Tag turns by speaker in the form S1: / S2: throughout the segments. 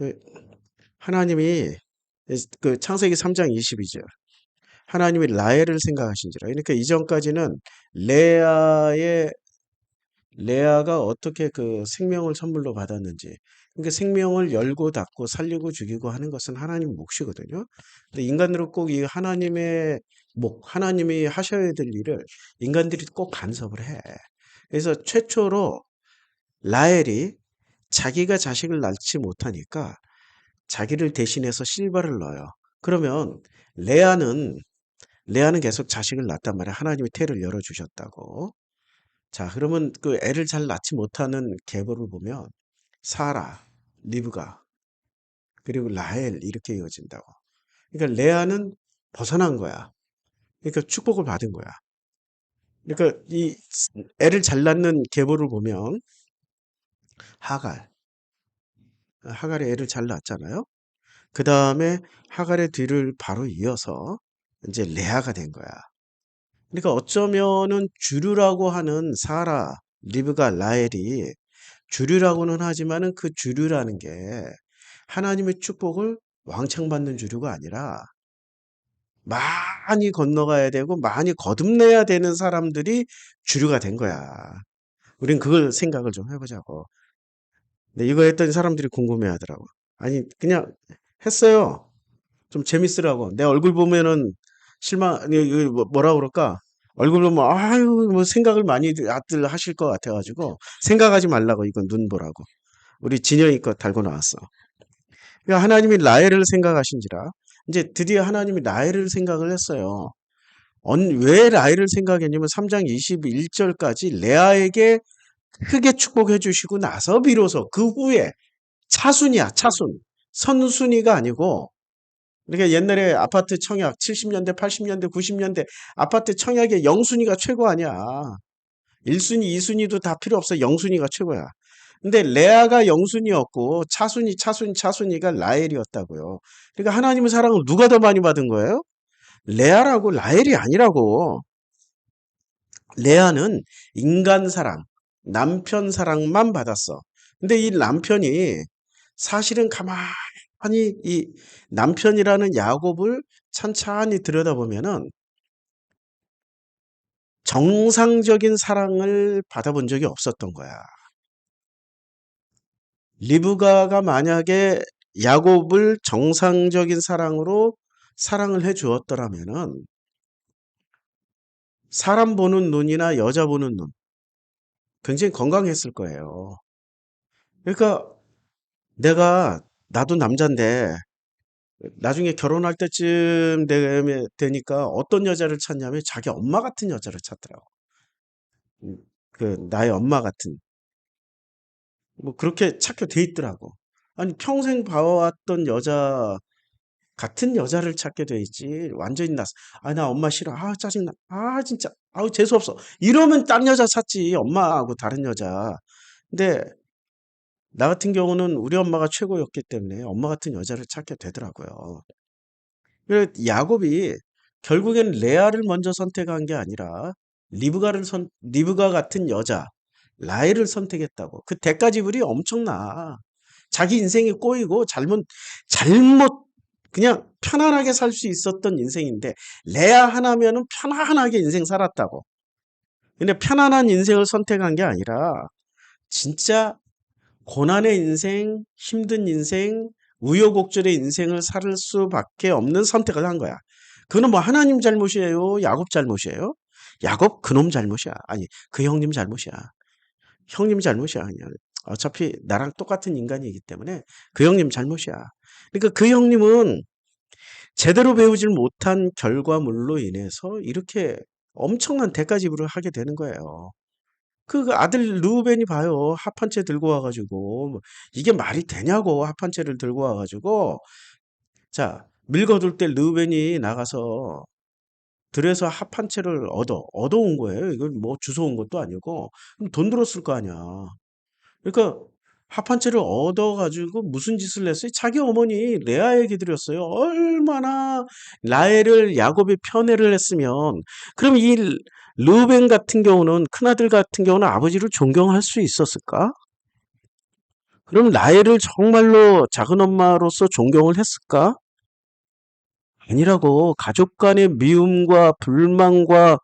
S1: 그 하나님이 그 창세기 3장 20이죠. 하나님이 라헬을 생각하신지라. 그러니까 이전까지는 레아의 레아가 어떻게 그 생명을 선물로 받았는지. 그러니까 생명을 열고 닫고 살리고 죽이고 하는 것은 하나님 몫이거든요. 근데 인간으로 꼭 이 하나님의 하나님이 하셔야 될 일을 인간들이 꼭 간섭을 해. 그래서 최초로 라헬이 자기가 자식을 낳지 못하니까 자기를 대신해서 실바를 넣어요. 그러면 레아는 레아는 계속 자식을 낳단 말이야. 하나님이 태를 열어주셨다고. 자, 그러면 그 애를 잘 낳지 못하는 계보를 보면 사라, 리브가, 그리고 라헬 이렇게 이어진다고. 그러니까 레아는 벗어난 거야. 그러니까 축복을 받은 거야. 그러니까 이 애를 잘 낳는 계보를 보면 하갈, 하갈이 애를 잘 낳았잖아요. 그 다음에 하갈의 뒤를 바로 이어서 이제 레아가 된 거야. 그러니까 어쩌면은 주류라고 하는 사라, 리브가, 라헬이 주류라고는 하지만은 그 주류라는 게 하나님의 축복을 왕창 받는 주류가 아니라 많이 건너가야 되고 많이 거듭내야 되는 사람들이 주류가 된 거야. 우린 그걸 생각을 좀 해보자고. 근데 이거 했더니 사람들이 궁금해 하더라고. 아니, 그냥 했어요. 좀 재밌으라고. 내 얼굴 보면은 뭐라 그럴까? 얼굴 보면, 아유, 뭐 생각을 많이 들 하실 것 같아가지고, 생각하지 말라고, 이건 눈 보라고. 우리 진영이 거 달고 나왔어. 그러니까 하나님이 라헬을 생각하신지라. 이제 드디어 하나님이 라헬을 생각을 했어요. 왜 라헬을 생각했냐면 3장 21절까지 레아에게 크게 축복해 주시고 나서 비로소 그 후에 차순이야, 차순. 선순위가 아니고, 그러니까 옛날에 아파트 청약 70년대, 80년대, 90년대 아파트 청약의 영순위가 최고 아니야. 1순위, 2순위도 다 필요 없어. 영순위가 최고야. 근데 레아가 영순위였고 차순위가 라헬이었다고요. 그러니까 하나님의 사랑을 누가 더 많이 받은 거예요? 레아라고 라헬이 아니라고. 레아는 인간 사랑, 남편 사랑만 받았어. 근데 이 남편이 사실은 가만히 이 남편이라는 야곱을 찬찬히 들여다보면은 정상적인 사랑을 받아본 적이 없었던 거야. 리브가가 만약에 야곱을 정상적인 사랑으로 사랑을 해 주었더라면은 사람 보는 눈이나 여자 보는 눈 굉장히 건강했을 거예요. 그러니까 나도 남잔데 나중에 결혼할 때쯤 되니까 어떤 여자를 찾냐면 자기 엄마 같은 여자를 찾더라고. 음, 그 나의 엄마 같은 뭐 그렇게 찾게 돼 있더라고. 아니 평생 봐왔던 여자 같은 여자를 찾게 돼 있지. 완전히 나 엄마 싫어. 아, 짜증나. 아, 진짜. 아우, 재수없어. 이러면 딴 여자 찾지. 엄마하고 다른 여자. 근데 나 같은 경우는 우리 엄마가 최고였기 때문에 엄마 같은 여자를 찾게 되더라고요. 그래서 야곱이 결국엔 레아를 먼저 선택한 게 아니라 리브가 같은 여자, 라헬을 선택했다고. 그 대가 지불이 엄청나. 자기 인생이 꼬이고 잘못 그냥 편안하게 살 수 있었던 인생인데 레아 하나면은 편안하게 인생 살았다고. 근데 편안한 인생을 선택한 게 아니라 진짜 고난의 인생, 힘든 인생, 우여곡절의 인생을 살 수밖에 없는 선택을 한 거야. 그거는 뭐 하나님 잘못이에요? 야곱 잘못이에요? 야곱 그놈 잘못이야. 아니, 그 형님 잘못이야. 형님 잘못이야. 그냥. 어차피 나랑 똑같은 인간이기 때문에 그 형님 잘못이야. 그러니까 그 형님은 제대로 배우질 못한 결과물로 인해서 이렇게 엄청난 대가 지불을 하게 되는 거예요. 그 아들 르우벤이 봐요. 합한 채 들고 와가지고 뭐 이게 말이 되냐고 합한 채를 들고 와가지고 자 밀거둘 때 르우벤이 나가서 들에서 합한 채를 얻어온 거예요. 이걸 뭐 주워온 것도 아니고 그럼 돈 들었을 거 아니야. 그러니까 합한 채를 얻어가지고 무슨 짓을 했어요? 자기 어머니 레아에게 드렸어요. 얼마나 라헬을 야곱이 편애를 했으면 그럼 이 르우벤 같은 경우는 큰아들 같은 경우는 아버지를 존경할 수 있었을까? 그럼 라헬을 정말로 작은 엄마로서 존경을 했을까? 아니라고. 가족 간의 미움과 불만과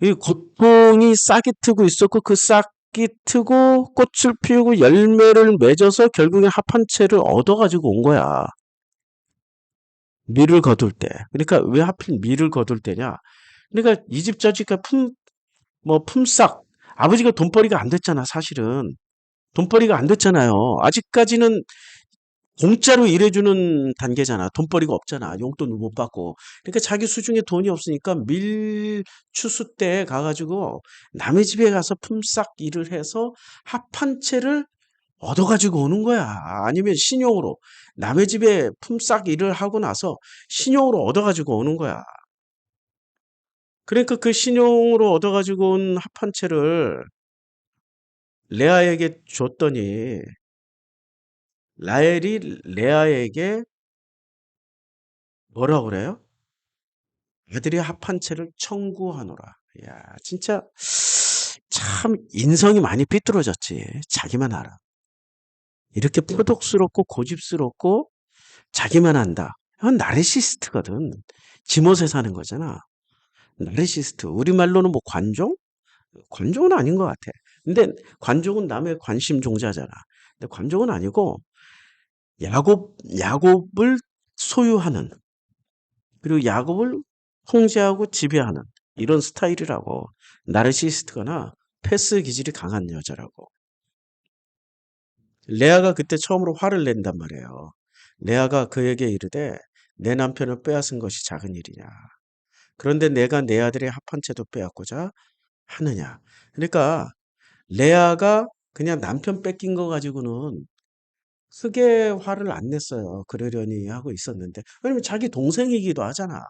S1: 이 고통이 싹이 트고 있었고 그 싹이 트고 꽃을 피우고 열매를 맺어서 결국에 합한 채를 얻어가지고 온 거야. 밀을 거둘 때. 그러니까 왜 하필 밀을 거둘 때냐? 그러니까 이 집 저 집가 뭐 품삯. 아버지가 돈벌이가 안 됐잖아, 사실은. 돈벌이가 안 됐잖아요. 아직까지는 공짜로 일해주는 단계잖아. 돈벌이가 없잖아. 용돈을 못 받고. 그러니까 자기 수중에 돈이 없으니까 밀추수 때 가가지고 남의 집에 가서 품삯 일을 해서 합한 채를 얻어가지고 오는 거야. 아니면 신용으로. 남의 집에 품삯 일을 하고 나서 신용으로 얻어가지고 오는 거야. 그러니까 그 신용으로 얻어가지고 온 합한 채를 레아에게 줬더니 라헬이 레아에게 뭐라 그래요? 아들이 합한 채를 청구하노라. 야, 진짜 참 인성이 많이 삐뚤어졌지. 자기만 알아. 이렇게 표독스럽고 고집스럽고 자기만 한다. 이건 나르시스트거든. 지못에 사는 거잖아. 나르시스트. 우리말로는 뭐 관종? 관종은 아닌 것 같아. 근데 관종은 남의 관심 종자잖아. 근데 관종은 아니고 야곱을 소유하는 그리고 야곱을 통제하고 지배하는 이런 스타일이라고. 나르시스트거나 패스 기질이 강한 여자라고. 레아가 그때 처음으로 화를 낸단 말이에요. 레아가 그에게 이르되 내 남편을 빼앗은 것이 작은 일이냐. 그런데 내가 내 아들의 합한 채도 빼앗고자 하느냐. 그러니까 레아가 그냥 남편 뺏긴 거 가지고는 크게 화를 안 냈어요. 그러려니 하고 있었는데. 왜냐면 자기 동생이기도 하잖아.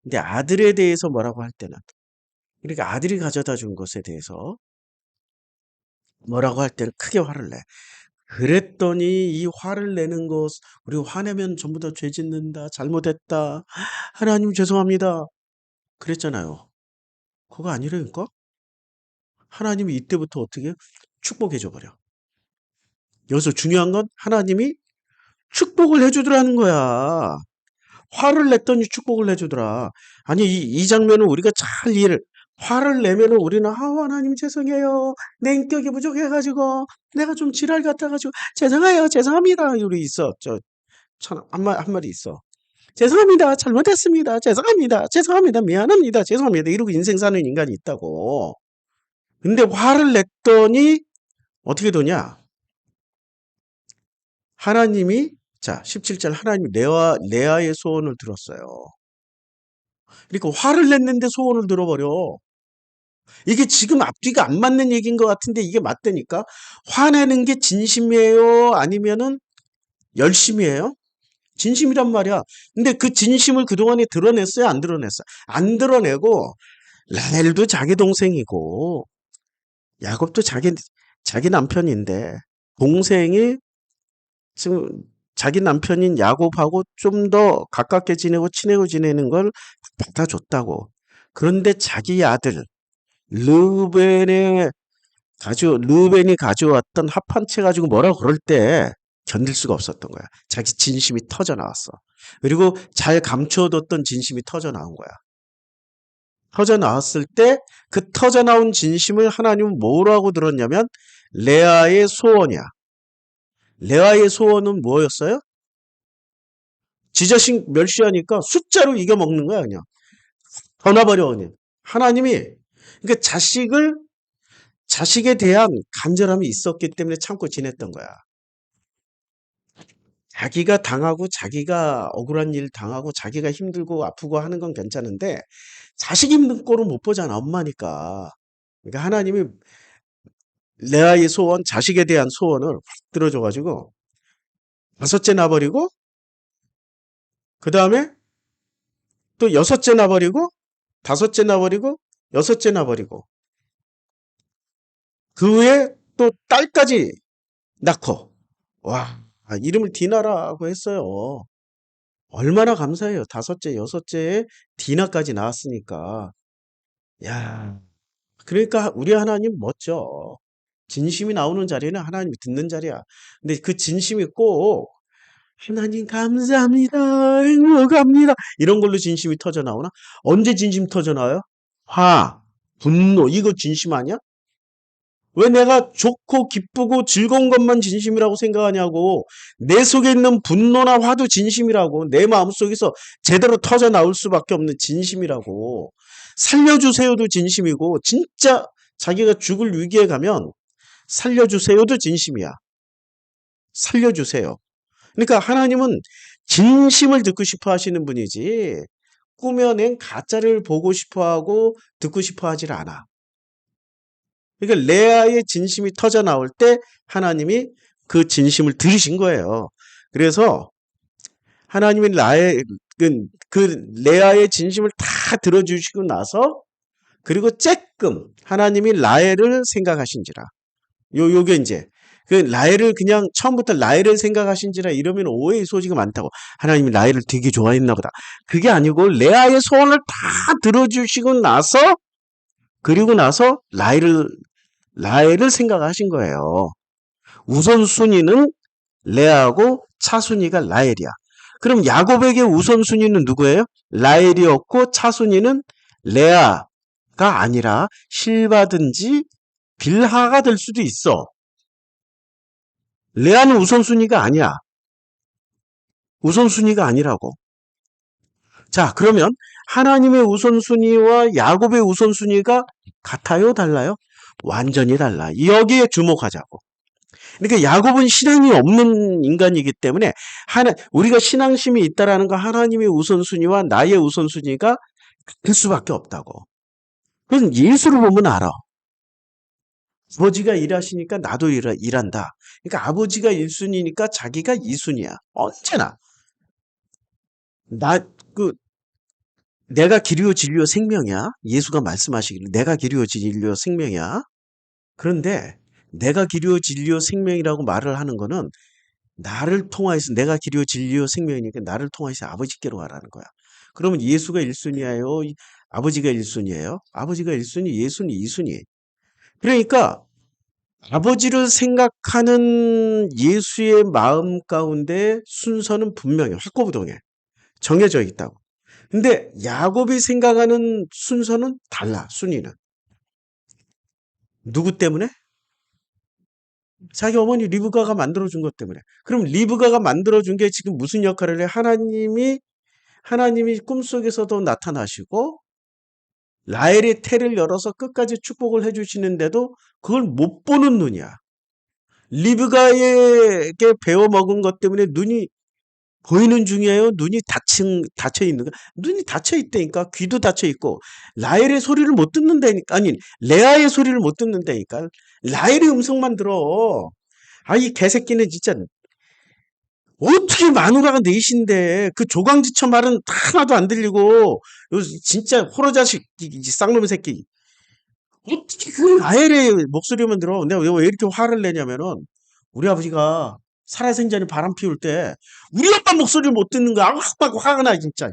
S1: 근데 아들에 대해서 뭐라고 할 때는 그러니까 아들이 가져다 준 것에 대해서 뭐라고 할 때는 크게 화를 내. 그랬더니 이 화를 내는 것, 우리 화내면 전부 다 죄 짓는다, 잘못했다, 하나님 죄송합니다. 그랬잖아요. 그거 아니라니까? 하나님이 이때부터 어떻게 축복해 줘버려. 여기서 중요한 건 하나님이 축복을 해주더라는 거야. 화를 냈더니 축복을 해주더라. 아니, 이 장면은 우리가 잘 이해를, 화를 내면은 우리는, 아, 하나님 죄송해요. 내 인격이 부족해가지고, 내가 좀 지랄 같아가지고, 죄송해요. 죄송합니다. 우리 있어. 한 마리 있어. 죄송합니다. 잘못했습니다. 죄송합니다. 죄송합니다. 미안합니다. 죄송합니다. 이러고 인생 사는 인간이 있다고. 근데 화를 냈더니, 어떻게 되냐? 하나님이, 자, 17절 하나님이 레아의 소원을 들었어요. 그러니까 화를 냈는데 소원을 들어버려. 이게 지금 앞뒤가 안 맞는 얘기인 것 같은데 이게 맞다니까? 화내는 게 진심이에요? 아니면은 열심이에요? 진심이란 말이야. 근데 그 진심을 그동안에 드러냈어요? 안 드러냈어요? 안 드러내고 라헬도 자기 동생이고 야곱도 자기 남편인데 동생이 지금 자기 남편인 야곱하고 좀 더 가깝게 지내고 친하게 지내는 걸 받아줬다고. 그런데 자기 아들 르벤의 르벤이 가져왔던 합한 채 가지고 뭐라 그럴 때 견딜 수가 없었던 거야. 자기 진심이 터져 나왔어. 그리고 잘 감춰뒀던 진심이 터져 나온 거야. 터져 나왔을 때 그 터져 나온 진심을 하나님은 뭐라고 들었냐면 레아의 소원이야. 레아의 소원은 뭐였어요? 지 자식 멸시하니까 숫자로 이겨먹는 거야 그냥. 더 놔버려 그냥. 하나님이 그러니까 자식에 대한 간절함이 있었기 때문에 참고 지냈던 거야. 자기가 당하고 자기가 억울한 일 당하고 자기가 힘들고 아프고 하는 건 괜찮은데 자식 힘든 꼴은 못 보잖아 엄마니까. 그러니까 하나님이 레아의 소원 자식에 대한 소원을 확 들어줘가지고 다섯째 나버리고 그 다음에 또 여섯째 나버리고 다섯째 나버리고 여섯째 나버리고 그 후에 또 딸까지 낳고 와 이름을 디나라고 했어요. 얼마나 감사해요. 다섯째, 여섯째에 디나까지 나왔으니까. 야, 그러니까 우리 하나님 멋져. 진심이 나오는 자리는 하나님이 듣는 자리야. 근데 그 진심이 꼭 하나님 감사합니다. 행복합니다. 이런 걸로 진심이 터져 나오나? 언제 진심 터져 나와요? 화, 분노, 이거 진심 아니야? 왜 내가 좋고 기쁘고 즐거운 것만 진심이라고 생각하냐고. 내 속에 있는 분노나 화도 진심이라고. 내 마음속에서 제대로 터져 나올 수밖에 없는 진심이라고. 살려주세요도 진심이고, 진짜 자기가 죽을 위기에 가면 살려주세요도 진심이야. 살려주세요. 그러니까 하나님은 진심을 듣고 싶어 하시는 분이지, 꾸며낸 가짜를 보고 싶어 하고 듣고 싶어 하질 않아. 그러니까 레아의 진심이 터져 나올 때 하나님이 그 진심을 들으신 거예요. 그래서 하나님이 그 레아의 진심을 다 들어주시고 나서, 그리고 쬐끔 하나님이 라헬을 생각하신지라. 요게 이제 그 라헬을 그냥 처음부터 라헬을 생각하신지라 이러면 오해의 소지가 많다고. 하나님이 라헬을 되게 좋아했나 보다. 그게 아니고 레아의 소원을 다 들어주시고 나서, 그리고 나서 라헬을 생각하신 거예요. 우선순위는 레아고 차순위가 라헬이야. 그럼 야곱에게 우선순위는 누구예요? 라헬이었고 차순위는 레아가 아니라 실바든지 빌하가 될 수도 있어. 레아는 우선순위가 아니야. 우선순위가 아니라고. 자, 그러면 하나님의 우선순위와 야곱의 우선순위가 같아요? 달라요? 완전히 달라. 여기에 주목하자고. 그러니까 야곱은 신앙이 없는 인간이기 때문에 우리가 신앙심이 있다라는 거, 하나님의 우선순위와 나의 우선순위가 같을 수밖에 없다고. 그건 예수를 보면 알아. 아버지가 일하시니까 나도 일한다. 그러니까 아버지가 1순위니까 자기가 2순위야. 언제나. 그 내가 길이요 진리요 생명이야. 예수가 말씀하시기를 내가 길이요 진리요 생명이야. 그런데 내가 길이요 진리요 생명이라고 말을 하는 거는 나를 통하여서, 내가 길이요 진리요 생명이니까 나를 통하여서 아버지께로 가라는 거야. 그러면 예수가 1순위예요? 아버지가 1순위예요? 아버지가 1순위, 예수는 2순위. 그러니까 아버지를 생각하는 예수의 마음 가운데 순서는 분명히 확고부동해. 정해져 있다고. 근데 야곱이 생각하는 순서는 달라, 순위는. 누구 때문에? 자기 어머니 리브가가 만들어준 것 때문에. 그럼 리브가가 만들어준 게 지금 무슨 역할을 해? 하나님이 꿈속에서도 나타나시고 라헬의 태를 열어서 끝까지 축복을 해주시는데도 그걸 못 보는 눈이야. 리브가에게 배워먹은 것 때문에 눈이 보이는 중이에요? 눈이 닫혀 있는 거? 눈이 닫혀 있다니까. 귀도 닫혀 있고. 라헬의 소리를 못 듣는다니까. 아니, 레아의 소리를 못 듣는다니까. 라헬의 음성만 들어. 아, 이 개새끼는 진짜 어떻게 마누라가 넷인데 그 조강지처 말은 하나도 안 들리고, 진짜 호러자식 쌍놈의 새끼. 어떻게 그 라헬의 목소리만 들어. 내가 왜 이렇게 화를 내냐면은 우리 아버지가 살아생전에 바람 피울 때 우리 엄마 목소리를 못 듣는 거야. 막 화가 나 진짜.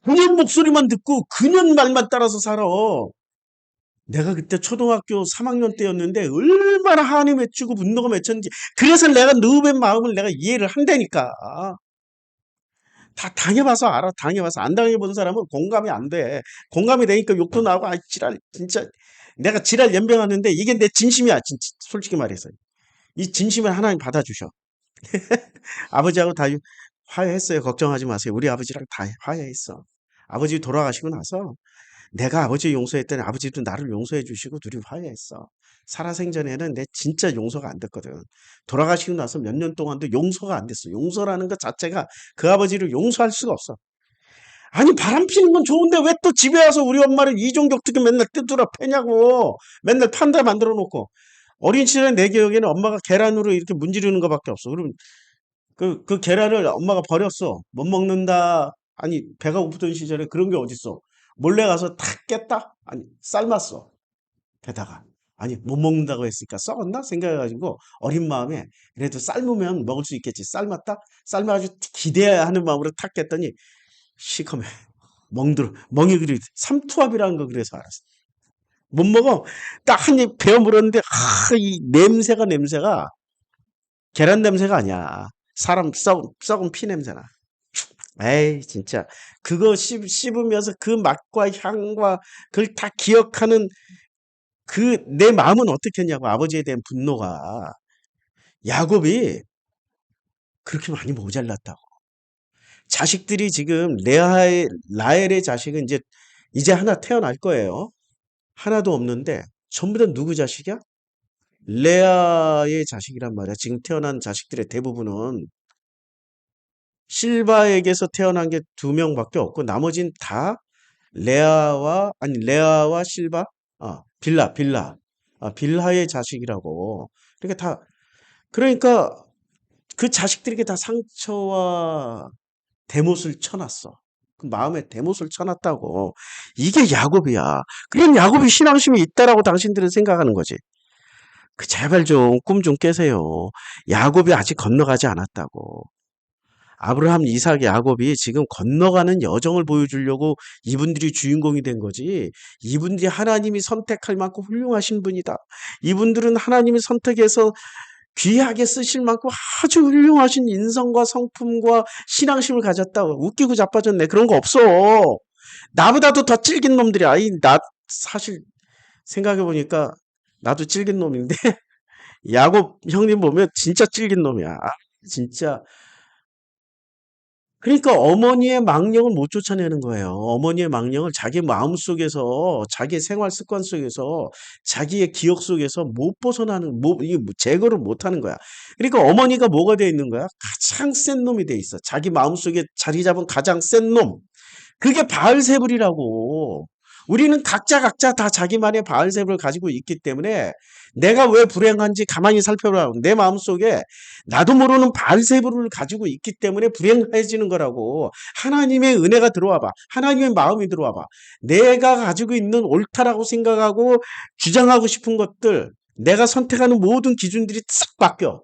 S1: 그년 목소리만 듣고 그년 말만 따라서 살아. 내가 그때 초등학교 3학년 때였는데 얼마나 한이 맺히고 분노가 맺혔는지. 그래서 내가 너의 마음을 내가 이해를 한다니까. 다 당해봐서 알아. 당해봐서. 안 당해본 사람은 공감이 안 돼. 공감이 되니까 욕도 나오고, 아, 지랄, 진짜. 내가 지랄 연병하는데 이게 내 진심이야. 진짜, 솔직히 말해서. 이 진심을 하나님 받아주셔. 아버지하고 다 화해했어요. 걱정하지 마세요. 우리 아버지랑 다 화해했어. 아버지 돌아가시고 나서 내가 아버지 용서했더니 아버지도 나를 용서해 주시고 둘이 화해했어. 살아생전에는 내 진짜 용서가 안 됐거든. 돌아가시고 나서 몇 년 동안도 용서가 안 됐어. 용서라는 것 자체가 그 아버지를 용서할 수가 없어. 아니, 바람 피는 건 좋은데 왜 또 집에 와서 우리 엄마를 이종격투기 맨날 뜯으라 패냐고. 맨날 판다 만들어 놓고. 어린 시절에 내 기억에는 엄마가 계란으로 이렇게 문지르는 것밖에 없어. 그럼 그 계란을 엄마가 버렸어. 못 먹는다. 아니, 배가 고프던 시절에 그런 게 어딨어. 몰래 가서 탁 깼다? 아니, 삶았어. 게다가. 아니, 못 먹는다고 했으니까 썩었나? 생각해가지고 어린 마음에 그래도 삶으면 먹을 수 있겠지. 삶았다? 삶아가지고 기대하는 마음으로 탁 깼더니 시커매. 멍이 그리 삼투압이라는 거 그래서 알았어. 못 먹어. 딱 한 입 베어 물었는데, 이 냄새가 계란 냄새가 아니야. 사람 썩은 피 냄새나. 에이, 진짜. 그거 씹으면서 그 맛과 향과 그걸 다 기억하는 내 마음은 어떻겠냐고, 아버지에 대한 분노가. 야곱이 그렇게 많이 모자랐다고. 자식들이 지금 라헬의 자식은 이제 하나 태어날 거예요. 하나도 없는데 전부 다 누구 자식이야? 레아의 자식이란 말이야. 지금 태어난 자식들의 대부분은 실바에게서 태어난 게 두 명밖에 없고 나머진 다 레아와 실바, 빌하, 빌하의 자식이라고. 그러니까 그 자식들에게 다 상처와 대못을 쳐놨어. 그 마음에 대못을 쳐놨다고. 이게 야곱이야. 그럼 야곱이 신앙심이 있다라고 당신들은 생각하는 거지. 제발 좀 꿈 좀 깨세요. 야곱이 아직 건너가지 않았다고. 아브라함, 이삭, 야곱이 지금 건너가는 여정을 보여주려고 이분들이 주인공이 된 거지. 이분들이 하나님이 선택할 만큼 훌륭하신 분이다. 이분들은 하나님이 선택해서 귀하게 쓰실 만큼 아주 훌륭하신 인성과 성품과 신앙심을 가졌다. 웃기고 자빠졌네. 그런 거 없어. 나보다도 더 찔긴 놈들이야. 나 사실 생각해보니까 나도 찔긴 놈인데 야곱 형님 보면 진짜 찔긴 놈이야. 진짜. 그러니까 어머니의 망령을 못 쫓아내는 거예요. 어머니의 망령을 자기 마음속에서, 자기 생활 습관 속에서, 자기의 기억 속에서 못 벗어나는, 이게 제거를 못 하는 거야. 그러니까 어머니가 뭐가 돼 있는 거야? 가장 센 놈이 돼 있어. 자기 마음속에 자리 잡은 가장 센 놈. 그게 바알세불이라고. 우리는 각자 다 자기만의 바알세불을 가지고 있기 때문에 내가 왜 불행한지 가만히 살펴보라고. 내 마음속에 나도 모르는 바알세불을 가지고 있기 때문에 불행해지는 거라고. 하나님의 은혜가 들어와 봐. 하나님의 마음이 들어와 봐. 내가 가지고 있는 옳다라고 생각하고 주장하고 싶은 것들, 내가 선택하는 모든 기준들이 싹 바뀌어.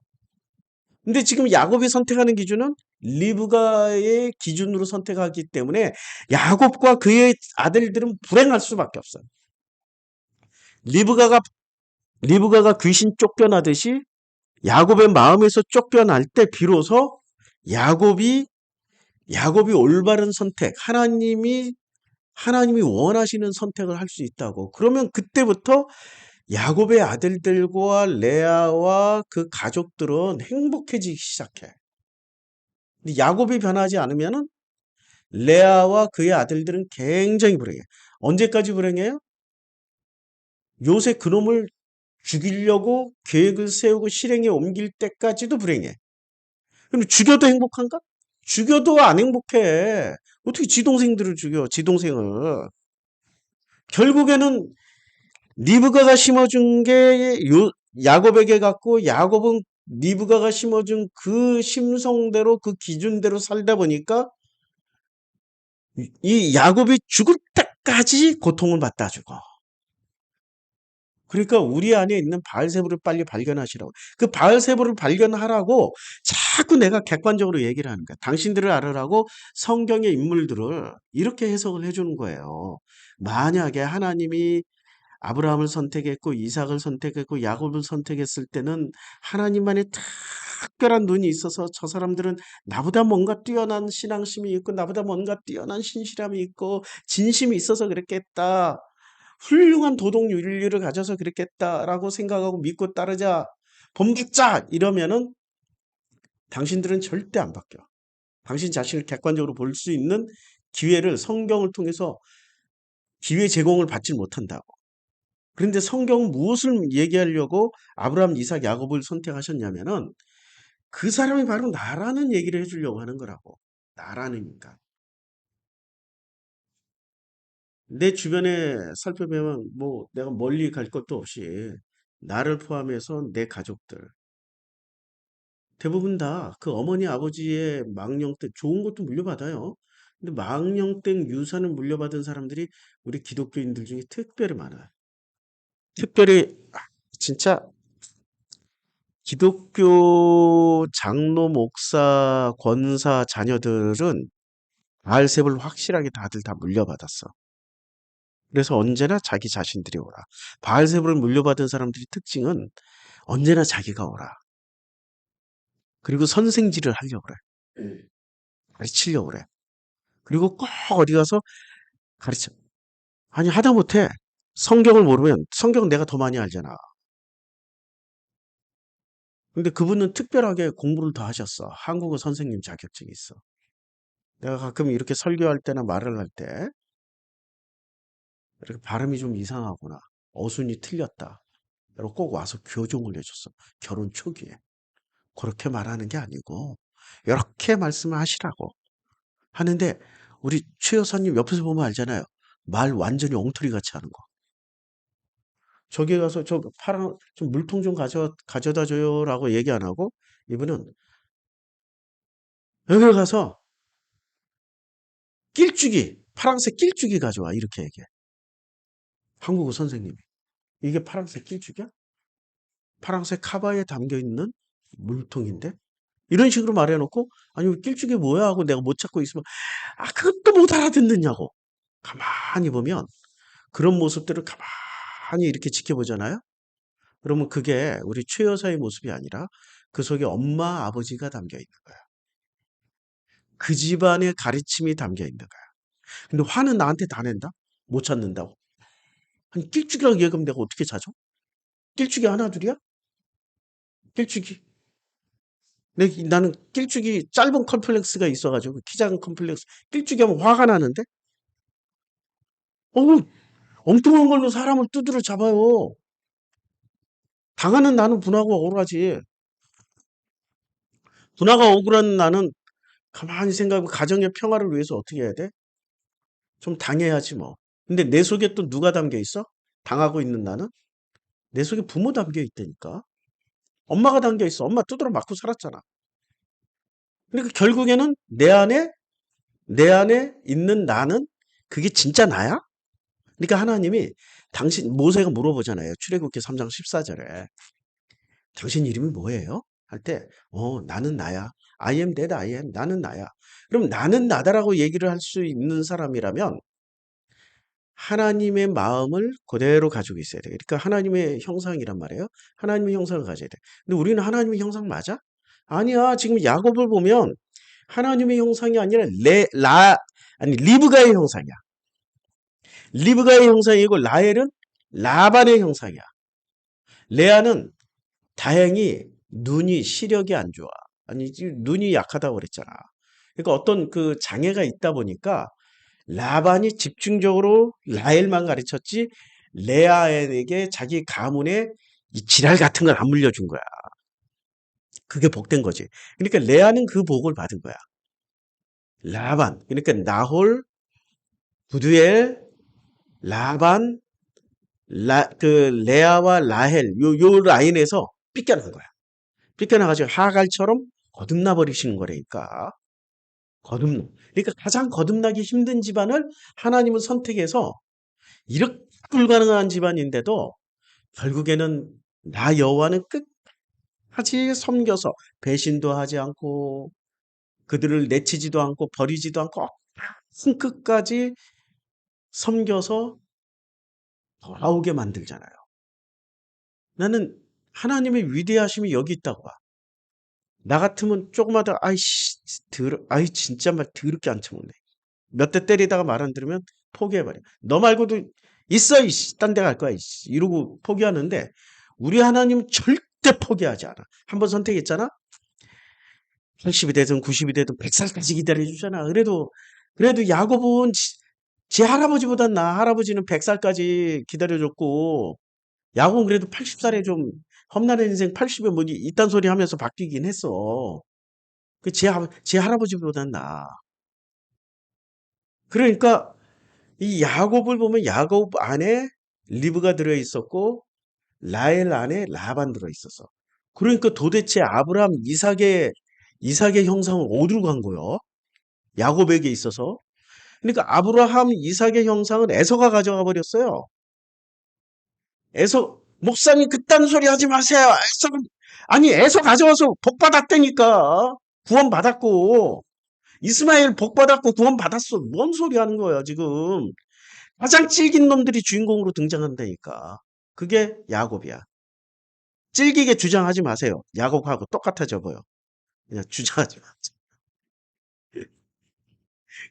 S1: 근데 지금 야곱이 선택하는 기준은 리브가의 기준으로 선택하기 때문에 야곱과 그의 아들들은 불행할 수밖에 없어요. 리브가가 리브가가 귀신 쫓겨나듯이 야곱의 마음에서 쫓겨날 때 비로소 야곱이 야곱이 올바른 선택, 하나님이 원하시는 선택을 할 수 있다고. 그러면 그때부터 야곱의 아들들과 레아와 그 가족들은 행복해지기 시작해. 근데 야곱이 변하지 않으면은 레아와 그의 아들들은 굉장히 불행해. 언제까지 불행해요? 요새 그놈을 죽이려고 계획을 세우고 실행에 옮길 때까지도 불행해. 그럼 죽여도 행복한가? 죽여도 안 행복해. 어떻게 지 동생들을 죽여, 지 동생을. 결국에는 리브가가 심어준 게 야곱에게 갔고, 야곱은 리브가가 심어준 그 심성대로, 그 기준대로 살다 보니까 이 야곱이 죽을 때까지 고통을 받다 죽어. 그러니까 우리 안에 있는 바알세불을 빨리 발견하시라고. 그 바알세불을 발견하라고 자꾸 내가 객관적으로 얘기를 하는 거야. 당신들을 알으라고 성경의 인물들을 이렇게 해석을 해주는 거예요. 만약에 하나님이 아브라함을 선택했고 이삭을 선택했고 야곱을 선택했을 때는 하나님만의 특별한 눈이 있어서 저 사람들은 나보다 뭔가 뛰어난 신앙심이 있고 나보다 뭔가 뛰어난 신실함이 있고 진심이 있어서 그랬겠다. 훌륭한 도덕 윤리를 가져서 그랬겠다라고 생각하고 믿고 따르자. 본받자 이러면은 당신들은 절대 안 바뀌어. 당신 자신을 객관적으로 볼 수 있는 기회를 성경을 통해서 기회 제공을 받지 못한다고. 그런데 성경은 무엇을 얘기하려고 아브라함, 이삭, 야곱을 선택하셨냐면은 그 사람이 바로 나라는 얘기를 해주려고 하는 거라고. 나라니까. 내 주변에 살펴보면 뭐 내가 멀리 갈 것도 없이 나를 포함해서 내 가족들 대부분 다 그 어머니 아버지의 망령된 좋은 것도 물려받아요. 근데 망령된 유산을 물려받은 사람들이 우리 기독교인들 중에 특별히 많아요. 특별히 진짜 기독교 장로, 목사, 권사 자녀들은 알셉을 확실하게 다들 다 물려받았어. 그래서 언제나 자기 자신들이 오라. 바알세불을 물려받은 사람들의 특징은 언제나 자기가 오라. 그리고 선생질을 하려고 그래. 가르치려고 그래. 그리고 꼭 어디 가서 가르쳐. 아니 하다못해 성경을 모르면 성경 내가 더 많이 알잖아. 근데 그분은 특별하게 공부를 더 하셨어. 한국어 선생님 자격증이 있어. 내가 가끔 이렇게 설교할 때나 말을 할 때 이렇게 발음이 좀 이상하거나 어순이 틀렸다. 그리고 꼭 와서 교정을 해줬어. 결혼 초기에. 그렇게 말하는 게 아니고 이렇게 말씀하시라고 하는데 우리 최 여사님 옆에서 보면 알잖아요. 말 완전히 엉터리 같이 하는 거. 저기 가서 저 파랑 좀 물통 좀 가져다 줘요라고 얘기 안 하고 이분은 여기 가서 낄주기 파랑색 낄주기 가져와 이렇게 얘기해. 한국어 선생님이. 이게 파랑색 낄주기야? 파랑색 카바에 담겨 있는 물통인데 이런 식으로 말해놓고 아니 낄주기 뭐야 하고 내가 못 찾고 있으면 아 그것도 못 알아듣느냐고. 가만히 보면 그런 모습들을 가만히 이렇게 지켜보잖아요. 그러면 그게 우리 최 여사의 모습이 아니라 그 속에 엄마 아버지가 담겨 있는 거야. 그 집안의 가르침이 담겨 있는 거야. 근데 화는 나한테 다 낸다? 못 찾는다고. 아니 낄죽이라고 얘기하면 내가 어떻게 찾아? 낄죽이 하나 둘이야? 낄죽이. 나는 낄죽이 짧은 컴플렉스가 있어가지고 키 작은 컴플렉스 낄죽이 하면 화가 나는데 어 엉뚱한 걸로 사람을 두드려 잡아요. 당하는 나는 분하고 억울하지. 분하가 억울한 나는 가만히 생각하고 가정의 평화를 위해서 어떻게 해야 돼? 좀 당해야지 뭐. 근데 내 속에 또 누가 담겨 있어? 당하고 있는 나는? 내 속에 부모 담겨 있다니까. 엄마가 담겨 있어. 엄마 두드려 맞고 살았잖아. 그러니까 결국에는 내 안에 있는 나는 그게 진짜 나야? 그러니까 하나님이 모세가 물어보잖아요. 출애굽기 3장 14절에. 당신 이름이 뭐예요? 할 때, 나는 나야. I am that I am. 나는 나야. 그럼 나는 나다라고 얘기를 할 수 있는 사람이라면 하나님의 마음을 그대로 가지고 있어야 돼. 그러니까 하나님의 형상이란 말이에요. 하나님의 형상을 가져야 돼. 근데 우리는 하나님의 형상 맞아? 아니야. 지금 야곱을 보면 하나님의 형상이 아니라 리브가의 형상이야. 리브가의 형상이고 라헬은 라반의 형상이야. 레아는 다행히 시력이 안 좋아. 아니, 눈이 약하다고 그랬잖아. 그러니까 어떤 그 장애가 있다 보니까 라반이 집중적으로 라헬만 가르쳤지 레아에게 자기 가문에 이 지랄 같은 걸 안 물려준 거야. 그게 복된 거지. 그러니까 레아는 그 복을 받은 거야. 라반. 그러니까 나홀, 부두엘, 라반, 레아와 라헬, 요 라인에서 삐껴나간 거야. 삐껴나가지고 하갈처럼 거듭나 버리시는 거라니까. 그러니까 가장 거듭나기 힘든 집안을 하나님은 선택해서 이렇게 불가능한 집안인데도 결국에는 나 여호와는 끝까지 섬겨서 배신도 하지 않고 그들을 내치지도 않고 버리지도 않고 끝까지 섬겨서 돌아오게 만들잖아요. 나는 하나님의 위대하심이 여기 있다고 봐. 나 같으면 조그마다 아이 진짜 말 더럽게 안 처먹네. 몇 대 때리다가 말 안 들으면 포기해버려. 너 말고도 있어 이씨 딴 데 갈 거야 이씨 이러고 포기하는데 우리 하나님은 절대 포기하지 않아. 한번 선택했잖아. 80이 되든 90이 되든 100살까지 기다려주잖아. 그래도 야곱은 지 할아버지보단 나. 할아버지는 100살까지 기다려줬고 야곱은 그래도 80살에 좀 험난한 인생 80에 뭐 이딴 소리 하면서 바뀌긴 했어. 제 할아버지보단 나. 그러니까 이 야곱을 보면 야곱 안에 리브가 들어 있었고 라헬 안에 라반 들어 있었어. 그러니까 도대체 아브라함 이삭의 형상은 어디로 간 거야? 야곱에게 있어서. 그러니까 아브라함 이삭의 형상은 에서가 가져가 버렸어요. 목사님 그딴 소리 하지 마세요. 에서 가져와서 복 받았다니까. 구원 받았고 이스마엘 복 받았고 구원 받았어. 뭔 소리 하는 거야 지금. 가장 질긴 놈들이 주인공으로 등장한다니까. 그게 야곱이야. 질기게 주장하지 마세요. 야곱하고 똑같아져 보여. 그냥 주장하지 마.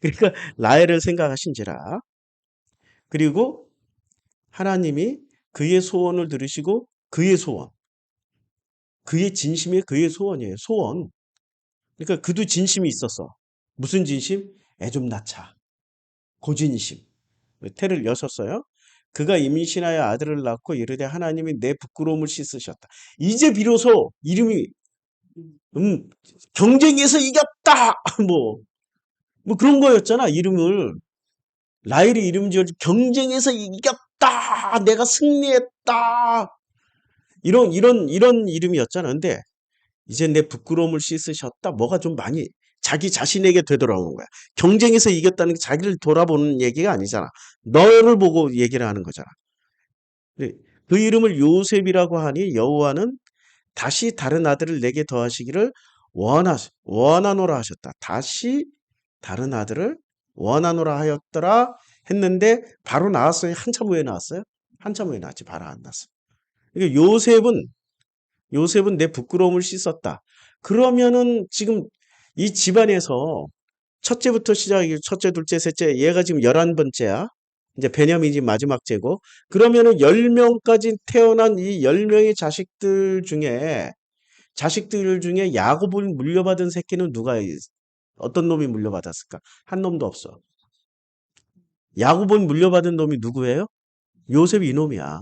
S1: 그러니까 라헬을 생각하신지라. 그리고 하나님이 그의 소원을 들으시고 그의 소원, 그의 진심이 그의 소원이에요. 소원. 그러니까 그도 진심이 있었어. 무슨 진심? 애 좀 낳자. 고진심. 태를 여셨어요. 그가 임신하여 아들을 낳고 이르되 하나님이 내 부끄러움을 씻으셨다. 이제 비로소 이름이 경쟁에서 이겼다. 뭐, 뭐 그런 거였잖아. 이름을 라헬이 이름 지어 경쟁에서 이겼다. 내가 승리했다. 이런 이름이었잖아. 근데 이제 내 부끄러움을 씻으셨다. 뭐가 좀 많이 자기 자신에게 되돌아오는 거야. 경쟁에서 이겼다는 게 자기를 돌아보는 얘기가 아니잖아. 너를 보고 얘기를 하는 거잖아. 그 이름을 요셉이라고 하니 여호와는 다시 다른 아들을 내게 더하시기를 원하노라 하셨다. 다시 다른 아들을 원하노라 하였더라 했는데 바로 나왔어요. 한참 후에 나왔어요. 한참 후에 나왔지. 바로 안 나왔어. 그러니까 요셉은 내 부끄러움을 씻었다. 그러면은 지금 이 집안에서 첫째부터 시작이 첫째, 둘째, 셋째 얘가 지금 11번째야. 이제 베냐민이 마지막 째고 그러면은 10명까지 태어난 이 10명의 자식들 중에 야곱을 물려받은 새끼는 어떤 놈이 물려받았을까? 한 놈도 없어. 야곱을 물려받은 놈이 누구예요? 요셉이 이놈이야.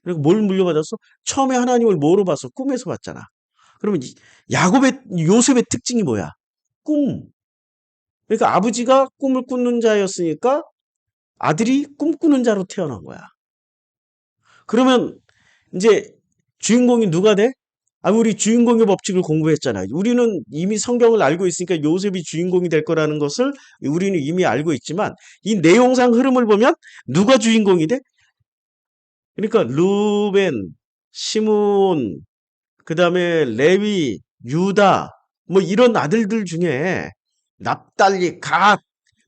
S1: 그리고 뭘 물려받았어? 처음에 하나님을 뭐로 봤어? 꿈에서 봤잖아. 그러면 요셉의 특징이 뭐야? 꿈. 그러니까 아버지가 꿈을 꾸는 자였으니까 아들이 꿈꾸는 자로 태어난 거야. 그러면 이제 주인공이 누가 돼? 우리 주인공의 법칙을 공부했잖아요. 우리는 이미 성경을 알고 있으니까 요셉이 주인공이 될 거라는 것을 우리는 이미 알고 있지만 이 내용상 흐름을 보면 누가 주인공이 돼? 그러니까 루벤, 시므온, 그다음에 레위, 유다 뭐 이런 아들들 중에 납달리, 갓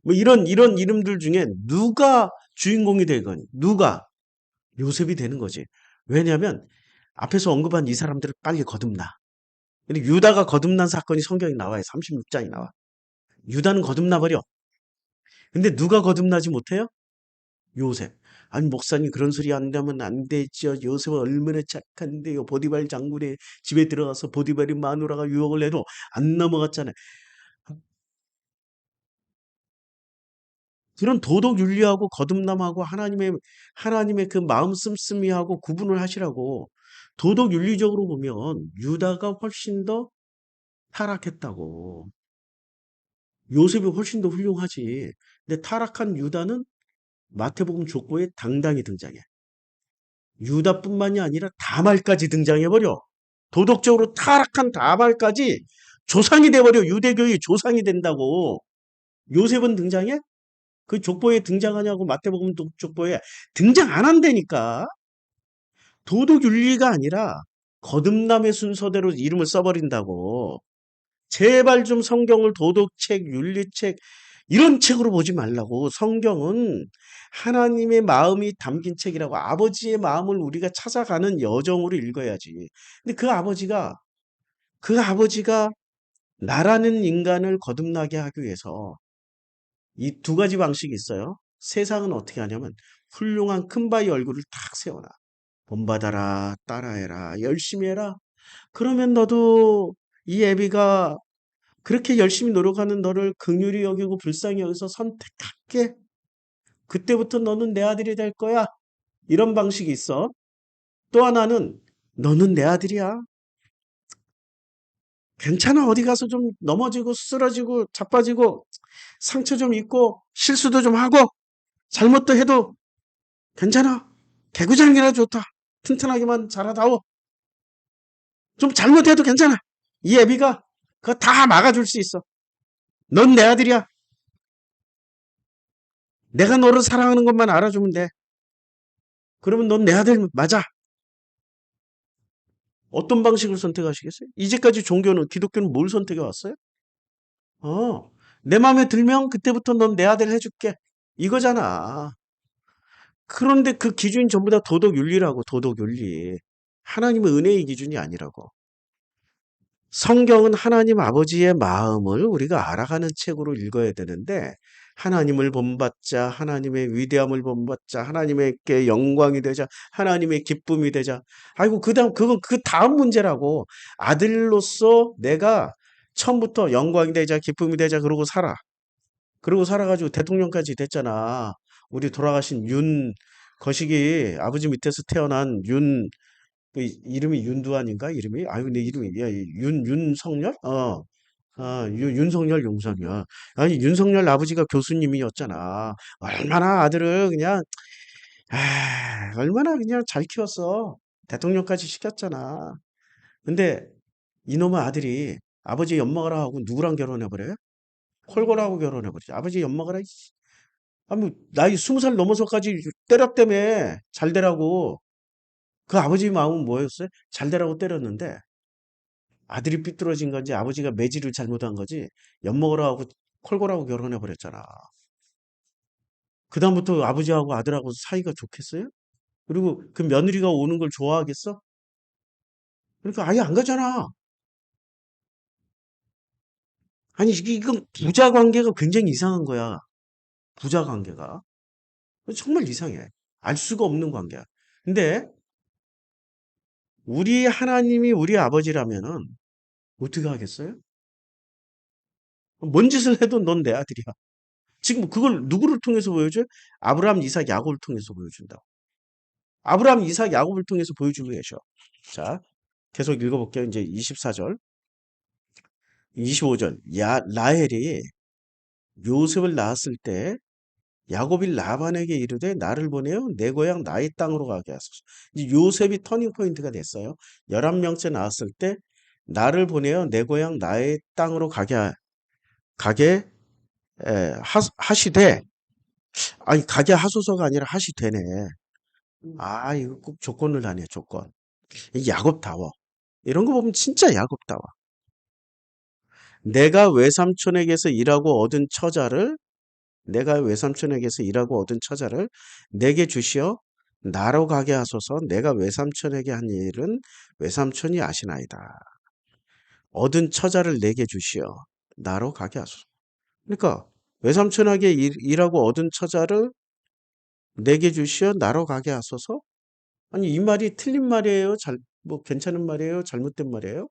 S1: 뭐 이런 이름들 중에 누가 주인공이 되건 누가 요셉이 되는 거지. 왜냐하면 앞에서 언급한 이 사람들을 빨리 거듭나. 근데 유다가 거듭난 사건이 성경에 나와요. 36장이 나와. 유다는 거듭나 버려. 근데 누가 거듭나지 못해요? 요셉. 아니 목사님 그런 소리 한다면 안 되죠. 요셉은 얼마나 착한데요. 보디발 장군의 집에 들어가서 보디발이 마누라가 유혹을 해도 안 넘어갔잖아요. 그런 도덕 윤리하고 거듭남하고 하나님의 그 마음 씀씀이하고 구분을 하시라고. 도덕 윤리적으로 보면 유다가 훨씬 더 타락했다고. 요셉이 훨씬 더 훌륭하지. 근데 타락한 유다는 마태복음 족보에 당당히 등장해. 유다뿐만이 아니라 다말까지 등장해버려. 도덕적으로 타락한 다말까지 조상이 돼버려. 유대교의 조상이 된다고. 요셉은 등장해? 그 족보에 등장하냐고. 마태복음 족보에 등장 안 한다니까. 도덕 윤리가 아니라 거듭남의 순서대로 이름을 써버린다고. 제발 좀 성경을 도덕책, 윤리책 이런 책으로 보지 말라고. 성경은 하나님의 마음이 담긴 책이라고. 아버지의 마음을 우리가 찾아가는 여정으로 읽어야지. 근데 그 아버지가 나라는 인간을 거듭나게 하기 위해서 이 두 가지 방식이 있어요. 세상은 어떻게 하냐면 훌륭한 큰바위 얼굴을 탁 세워놔. 본받아라, 따라해라, 열심히 해라. 그러면 너도 이 애비가 그렇게 열심히 노력하는 너를 긍휼히 여기고 불쌍히 여기서 선택할게. 그때부터 너는 내 아들이 될 거야. 이런 방식이 있어. 또 하나는 너는 내 아들이야. 괜찮아. 어디 가서 좀 넘어지고 쓰러지고 자빠지고 상처 좀 입고 실수도 좀 하고 잘못도 해도 괜찮아. 개구장이라 좋다. 튼튼하게만 자라다오. 좀 잘못해도 괜찮아. 이 애비가 그거 다 막아줄 수 있어. 넌 내 아들이야. 내가 너를 사랑하는 것만 알아주면 돼. 그러면 넌 내 아들 맞아. 어떤 방식을 선택하시겠어요? 이제까지 기독교는 뭘 선택해 왔어요? 내 마음에 들면 그때부터 넌 내 아들 해줄게. 이거잖아. 그런데 그 기준이 전부 다 도덕윤리라고, 도덕윤리. 하나님의 은혜의 기준이 아니라고. 성경은 하나님 아버지의 마음을 우리가 알아가는 책으로 읽어야 되는데, 하나님을 본받자, 하나님의 위대함을 본받자, 하나님께 영광이 되자, 하나님의 기쁨이 되자. 아이고, 그건 그 다음 문제라고. 아들로서 내가 처음부터 영광이 되자, 기쁨이 되자, 그러고 살아. 그러고 살아가지고 대통령까지 됐잖아. 우리 돌아가신 거시기 아버지 밑에서 태어난 그 이름이 윤두환인가? 이름이? 아유, 근데 이름이, 야, 윤석열? 윤석열, 용석열. 아니, 윤석열 아버지가 교수님이었잖아. 얼마나 아들을 그냥, 얼마나 그냥 잘 키웠어. 대통령까지 시켰잖아. 근데 이놈의 아들이 아버지 엿먹으라 하고 누구랑 결혼해버려요? 콜골하고 결혼해버리지. 아버지 엿먹으라. 이씨. 뭐, 나이 20살 넘어서까지 때렸다며. 잘 되라고. 그 아버지 마음은 뭐였어요? 잘 되라고 때렸는데, 아들이 삐뚤어진 건지 아버지가 매질을 잘못한 거지 엿먹으라 하고 콜골하고 결혼해 버렸잖아. 그다음부터 아버지하고 아들하고 사이가 좋겠어요? 그리고 그 며느리가 오는 걸 좋아하겠어? 그러니까 아예 안 가잖아. 아니 이건 부자 관계가 굉장히 이상한 거야. 부자 관계가 정말 이상해. 알 수가 없는 관계야. 근데 우리 하나님이 우리 아버지라면은 어떻게 하겠어요? 뭔 짓을 해도 넌 내 아들이야. 지금 그걸 누구를 통해서 보여줘요? 아브라함, 이삭, 야곱을 통해서 보여준다. 아브라함, 이삭, 야곱을 통해서 보여주고 계셔. 자, 계속 읽어볼게요. 이제 24절, 25절. 라헬이 요셉을 낳았을 때 야곱이 라반에게 이르되 나를 보내어 내 고향 나의 땅으로 가게 하소서. 이제 요셉이 터닝 포인트가 됐어요. 11명째 낳았을 때 나를 보내어 내 고향 나의 땅으로 가게 하시되, 아니 가게 하소서가 아니라 하시되네. 이거 꼭 조건을 다네, 조건. 이 야곱다워. 이런 거 보면 진짜 야곱다워. 내가 외삼촌에게서 일하고 얻은 처자를 내가 외삼촌에게서 일하고 얻은 처자를 내게 주시어 나로 가게 하소서. 내가 외삼촌에게 한 일은 외삼촌이 아시나이다. 얻은 처자를 내게 주시어 나로 가게 하소서. 그러니까 외삼촌에게 일하고 얻은 처자를 내게 주시어 나로 가게 하소서. 아니 이 말이 틀린 말이에요? 뭐 괜찮은 말이에요? 잘못된 말이에요?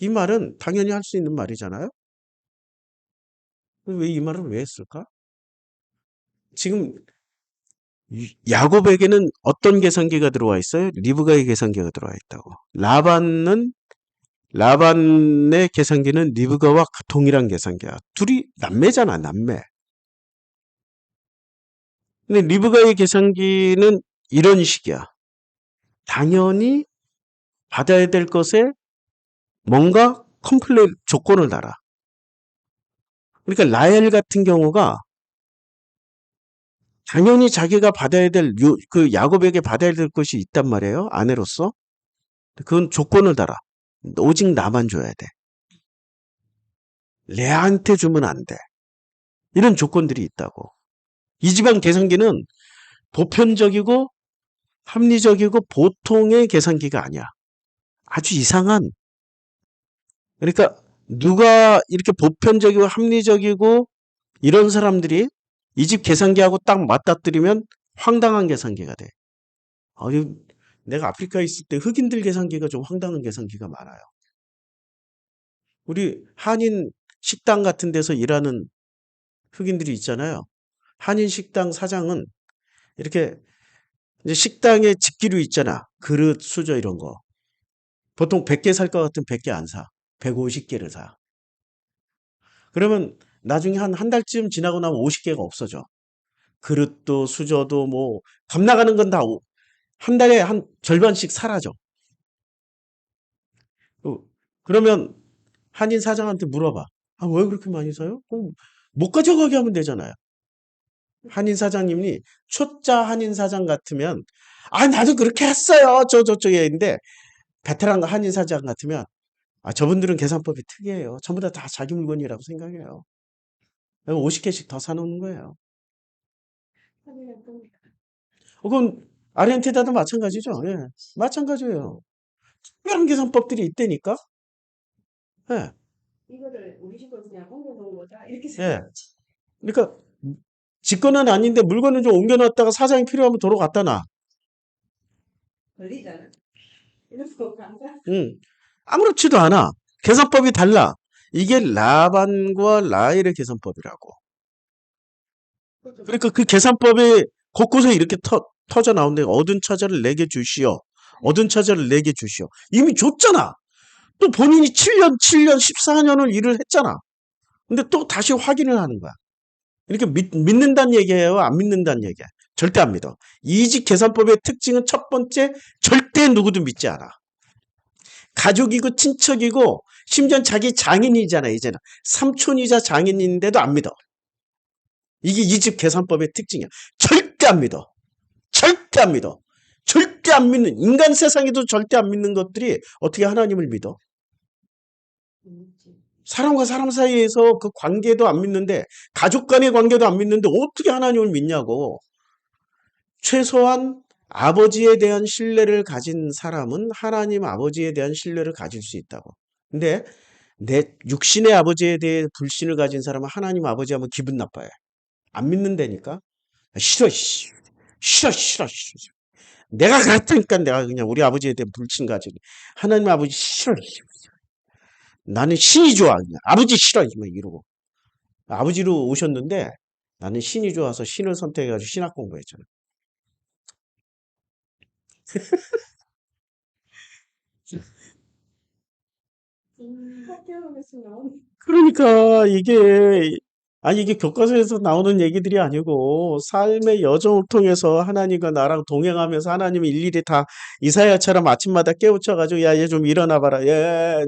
S1: 이 말은 당연히 할 수 있는 말이잖아요. 왜 이 말을 왜 했을까? 지금 야곱에게는 어떤 계산기가 들어와 있어요? 리브가의 계산기가 들어와 있다고. 라반의 계산기는 리브가와 동일한 계산기야. 둘이 남매잖아, 남매. 근데 리브가의 계산기는 이런 식이야. 당연히 받아야 될 것에 뭔가 조건을 달아. 그러니까 라헬 같은 경우가 당연히 자기가 받아야 그 야곱에게 받아야 될 것이 있단 말이에요. 아내로서. 그건 조건을 달아. 오직 나만 줘야 돼. 레아한테 주면 안 돼. 이런 조건들이 있다고. 이 집안 계산기는 보편적이고 합리적이고 보통의 계산기가 아니야. 아주 이상한. 그러니까 누가 이렇게 보편적이고 합리적이고 이런 사람들이 이 집 계산기하고 딱 맞닥뜨리면 황당한 계산기가 돼. 아니, 내가 아프리카에 있을 때 흑인들 계산기가 좀 황당한 계산기가 많아요. 우리 한인 식당 같은 데서 일하는 흑인들이 있잖아요. 한인 식당 사장은 이렇게 이제 식당에 집기류 있잖아. 그릇, 수저 이런 거. 보통 100개 살 것 같으면 100개 안 사. 150개를 사. 그러면 나중에 한 달쯤 지나고 나면 50개가 없어져. 그릇도 수저도 뭐 값 나가는 건 다 한 달에 한 절반씩 사라져. 그러면 한인 사장한테 물어봐. 왜 그렇게 많이 사요? 그럼 못 가져가게 하면 되잖아요. 한인 사장님이 초짜 한인 사장 같으면 나도 그렇게 했어요. 저쪽에 있는데 베테랑 한인 사장 같으면 저분들은 계산법이 특이해요. 전부 다 자기 물건이라고 생각해요. 50개씩 더 사놓는 거예요. 그건 아르헨티나도 마찬가지죠. 예. 마찬가지예요. 특별한 계산법들이 있다니까. 예.
S2: 이거를 우리 집으로 그냥 옮겨놓은 거다 이렇게
S1: 예.
S2: 생각하지.
S1: 그러니까 직권은 아닌데 물건을 좀 옮겨놨다가 사장이 필요하면 도로 갖다 놔.
S2: 걸리잖아. 이래서 감사.
S1: 아무렇지도 않아. 계산법이 달라. 이게 라반과 라헬의 계산법이라고. 그러니까 그 계산법이 곳곳에 이렇게 터져 나오는데 얻은 처자를 내게 주시오. 얻은 처자를 내게 주시오. 이미 줬잖아. 또 본인이 7년, 14년을 일을 했잖아. 근데 또 다시 확인을 하는 거야. 이렇게 믿는다는 얘기예요? 안 믿는다는 얘기야? 절대 안 믿어. 이직 계산법의 특징은 첫 번째, 절대 누구도 믿지 않아. 가족이고 친척이고 심지어 자기 장인이잖아. 이제는 삼촌이자 장인인데도 안 믿어. 이게 이 집 계산법의 특징이야. 절대 안 믿어. 절대 안 믿어. 절대 안 믿는, 인간 세상에도 절대 안 믿는 것들이 어떻게 하나님을 믿어? 사람과 사람 사이에서 그 관계도 안 믿는데, 가족 간의 관계도 안 믿는데 어떻게 하나님을 믿냐고. 최소한 아버지에 대한 신뢰를 가진 사람은 하나님 아버지에 대한 신뢰를 가질 수 있다고. 근데 내 육신의 아버지에 대해 불신을 가진 사람은 하나님 아버지 하면 기분 나빠요. 안 믿는다니까. 싫어, 싫어, 싫어, 싫어, 싫어. 내가 그랬다니까 내가 그냥 우리 아버지에 대한 불신 가지고 하나님 아버지 싫어, 싫어. 나는 신이 좋아 그냥 아버지 싫어 이러고 아버지로 오셨는데 나는 신이 좋아서 신을 선택해가지고 신학 공부했잖아.
S2: 학교에서 나오는.
S1: 그러니까 이게 교과서에서 나오는 얘기들이 아니고 삶의 여정을 통해서 하나님과 나랑 동행하면서 하나님이 일일이 다 이사야처럼 아침마다 깨우쳐가지고 야 얘 좀 일어나 봐라. 얘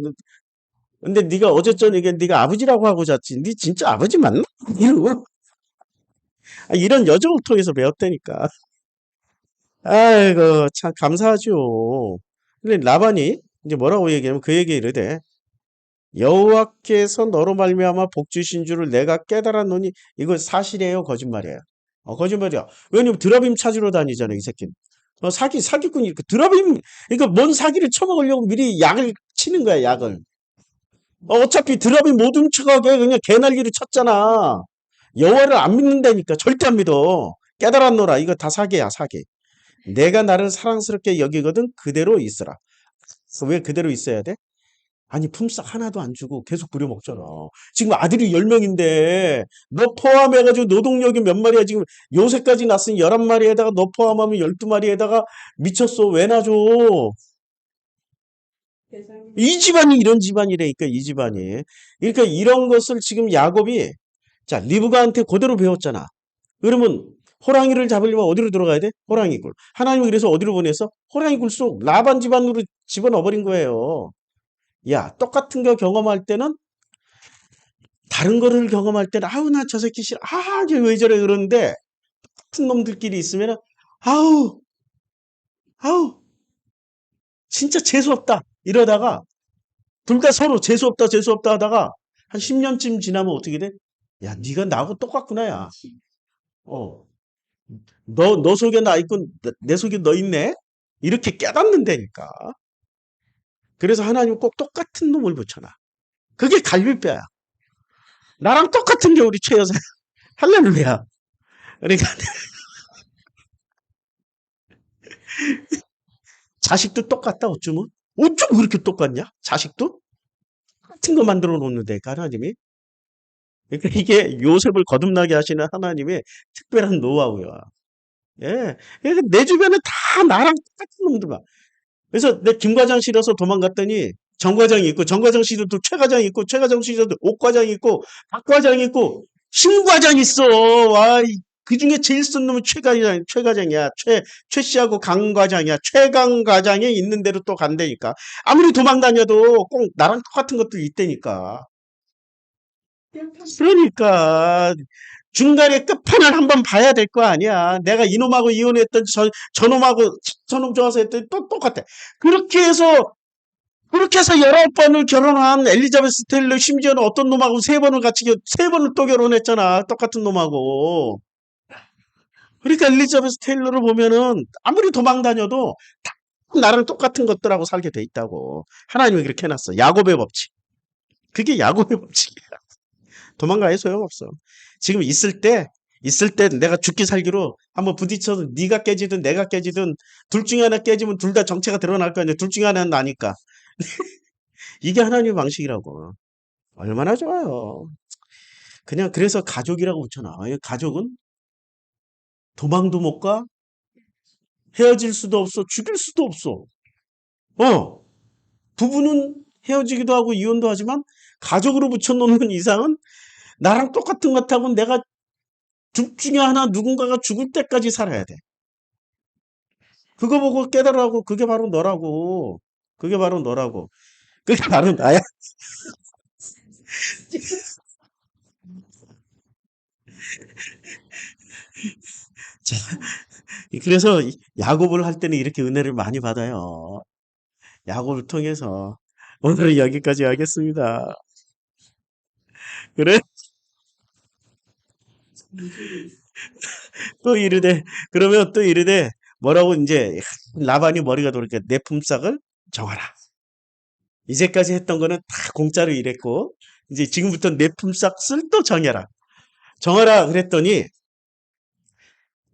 S1: 근데 네가 어쨌든 이게 네가 아버지라고 하고 잤지. 네 진짜 아버지 맞나? 이러고 이런 여정을 통해서 배웠다니까. 아이고 참 감사하죠. 근데 라반이 이제 뭐라고 얘기하면 그 얘기 이르되 여호와께서 너로 말미암아 복 주신 줄을 내가 깨달았노니 이거 사실이에요, 거짓말이에요? 거짓말이야. 왜냐면 드라빔 찾으러 다니잖아, 이 새끼는. 사기꾼이 이렇게 드라빔 그러니까 뭔 사기를 쳐먹으려고 미리 약을 치는 거야, 약을. 어차피 드라빔 못 훔쳐가게 그냥 개난리를 쳤잖아. 여호와를 안 믿는다니까 절대 안 믿어. 깨달았노라. 이거 다 사기야, 사기. 내가 나를 사랑스럽게 여기거든 그대로 있어라. 왜 그대로 있어야 돼? 아니 품삯 하나도 안 주고 계속 부려먹잖아. 지금 아들이 10명인데 너 포함해가지고 노동력이 몇 마리야 지금 요새까지 낳았으니 11마리에다가 너 포함하면 12마리에다가 미쳤어. 왜 놔줘?
S2: 세상에.
S1: 이 집안이 이런 집안이라니까 이 집안이. 그러니까 이런 것을 지금 야곱이 자 리브가한테 그대로 배웠잖아. 그러면 호랑이를 잡으려면 어디로 들어가야 돼? 호랑이 굴. 하나님이 그래서 어디로 보냈어? 호랑이 굴 속 라반 집안으로 집어넣어버린 거예요. 야, 똑같은 거 경험할 때는 다른 거를 경험할 때는 아우 나 저 새끼 싫어. 아, 이게 왜 저래 그러는데 같은 놈들끼리 있으면 아우 아우 진짜 재수 없다. 이러다가 둘 다 서로 재수 없다 재수 없다 하다가 한 10년쯤 지나면 어떻게 돼? 야, 네가 나하고 똑같구나 야. 어. 너 속에 나 있고 내 속에 너 있네. 이렇게 깨닫는다니까. 그래서 하나님 꼭 똑같은 놈을 붙여놔. 그게 갈비뼈야. 나랑 똑같은 게 우리 최 여사. 할렐루야. 그러니까 자식도 똑같다 어쩌면. 어쩜 그렇게 똑같냐? 자식도? 같은 거 만들어 놓는데 하나님이. 그러니까 이게 요셉을 거듭나게 하시는 하나님의 특별한 노하우야. 예. 그러니까 내 주변에 다 나랑 똑같은 놈들만. 그래서 내 김과장 실어서 도망갔더니 정과장이 있고 정과장 실어도 최과장이 있고 최과장 실어도 옥과장이 있고 박과장이 있고 신과장이 있어. 와, 그 중에 제일 쓴 놈은 최과장이야. 최 씨하고 강 과장이야. 최강 과장이 있는 대로 또 간다니까. 아무리 도망 다녀도 꼭 나랑 똑같은 것들이 있다니까. 그러니까 중간에 끝판을 한번 봐야 될 거 아니야. 내가 이놈하고 이혼했던 저놈하고 저놈 좋아서 했더니 또 똑같아. 그렇게 해서 19번을 결혼한 엘리자베스 테일러 심지어는 어떤 놈하고 3번을 또 결혼했잖아. 똑같은 놈하고. 그러니까 엘리자베스 테일러를 보면은 아무리 도망 다녀도 다 나랑 똑같은 것들하고 살게 돼 있다고. 하나님이 그렇게 해놨어. 야곱의 법칙. 그게 야곱의 법칙이야. 도망가야 소용없어. 지금 있을 때 내가 죽기 살기로 한번 부딪혀서 네가 깨지든 내가 깨지든 둘 중에 하나 깨지면 둘 다 정체가 드러날 거 아니야. 둘 중에 하나는 나니까. 이게 하나님의 방식이라고. 얼마나 좋아요. 그냥 그래서 가족이라고 붙여놔. 가족은 도망도 못 가, 헤어질 수도 없어, 죽일 수도 없어. 어, 부부는 헤어지기도 하고 이혼도 하지만 가족으로 붙여놓는 이상은 나랑 똑같은 것 같다고 내가 둘 중에 하나 누군가가 죽을 때까지 살아야 돼. 그거 보고 깨달으라고. 그게 바로 너라고. 그게 바로 너라고. 그게 바로 나야. 자, 그래서 야곱을 할 때는 이렇게 은혜를 많이 받아요. 야곱을 통해서. 오늘은 여기까지 하겠습니다. 그래? 또 이르되, 그러면 또 이르되, 뭐라고 이제, 라반이 머리가 돌니까 내 품삯을 정하라. 이제까지 했던 거는 다 공짜로 일했고, 이제 지금부터 내 품삯을 또 정해라. 정하라 그랬더니,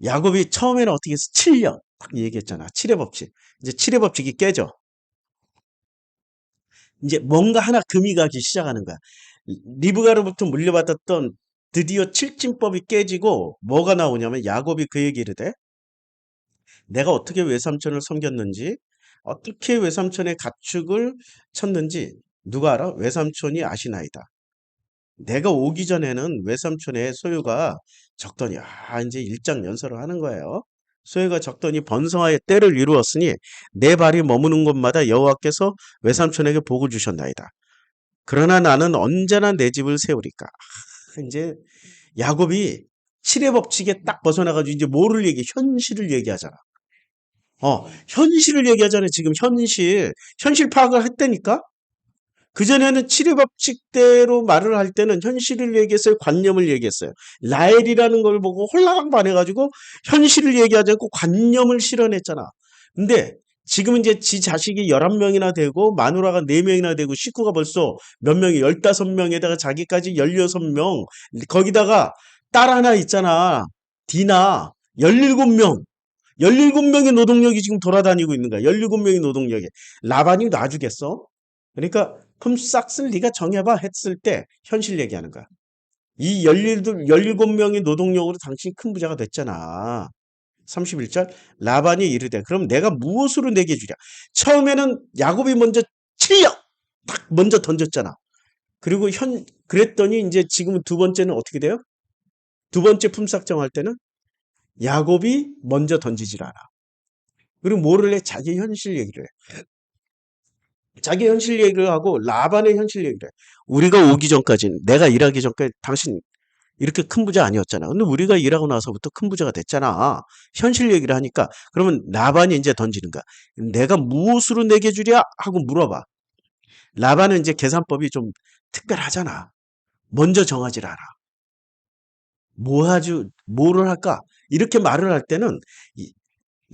S1: 야곱이 처음에는 어떻게 해서 7년. 딱 얘기했잖아. 7의 법칙. 이제 7의 법칙이 깨져. 이제 뭔가 하나 금이 가기 시작하는 거야. 리브가로부터 물려받았던 드디어 칠진법이 깨지고 뭐가 나오냐면 야곱이 그 얘기를 해. 내가 어떻게 외삼촌을 섬겼는지, 어떻게 외삼촌의 가축을 쳤는지 누가 알아? 외삼촌이 아시나이다. 내가 오기 전에는 외삼촌의 소유가 적더니 이제 일장연설을 하는 거예요. 소유가 적더니 번성하여 때를 이루었으니 내 발이 머무는 곳마다 여호와께서 외삼촌에게 복을 주셨나이다. 그러나 나는 언제나 내 집을 세우리까. 이제 야곱이 칠의 법칙에 딱 벗어나가지고 이제 뭐를 현실을 얘기하잖아. 현실을 얘기하잖아요. 지금 현실 파악을 했다니까? 그전에는 칠의 법칙대로 말을 할 때는 현실을 얘기했어요. 관념을 얘기했어요. 라헬이라는 걸 보고 홀라당 반해가지고 현실을 얘기하지 않고 관념을 실현했잖아. 근데 지금 이제 지 자식이 11명이나 되고 마누라가 4명이나 되고 식구가 벌써 몇 명이 15명에다가 자기까지 16명 거기다가 딸 하나 있잖아. 디나 17명. 17명의 노동력이 지금 돌아다니고 있는 거야. 17명의 노동력이. 라반이 놔주겠어? 그러니까 품삯을 네가 정해봐 했을 때 현실 얘기하는 거야. 이 17명의 노동력으로 당신이 큰 부자가 됐잖아. 31절 라반이 이르되 그럼 내가 무엇으로 내게 주랴. 처음에는 야곱이 먼저 7억 딱 먼저 던졌잖아. 그리고 그랬더니 이제 지금 두 번째는 어떻게 돼요? 두 번째 품삯 정할 때는 야곱이 먼저 던지질 않아. 그리고 뭐를 해? 자기 현실 얘기를 해. 자기 현실 얘기를 하고 라반의 현실 얘기를 해. 우리가 오기 전까지, 내가 일하기 전까지 당신 이렇게 큰 부자 아니었잖아. 근데 우리가 일하고 나서부터 큰 부자가 됐잖아. 현실 얘기를 하니까 그러면 라반이 이제 던지는 거야. 내가 무엇으로 내게 주랴? 하고 물어봐. 라반은 이제 계산법이 좀 특별하잖아. 먼저 정하질 않아. 뭐를 할까? 이렇게 말을 할 때는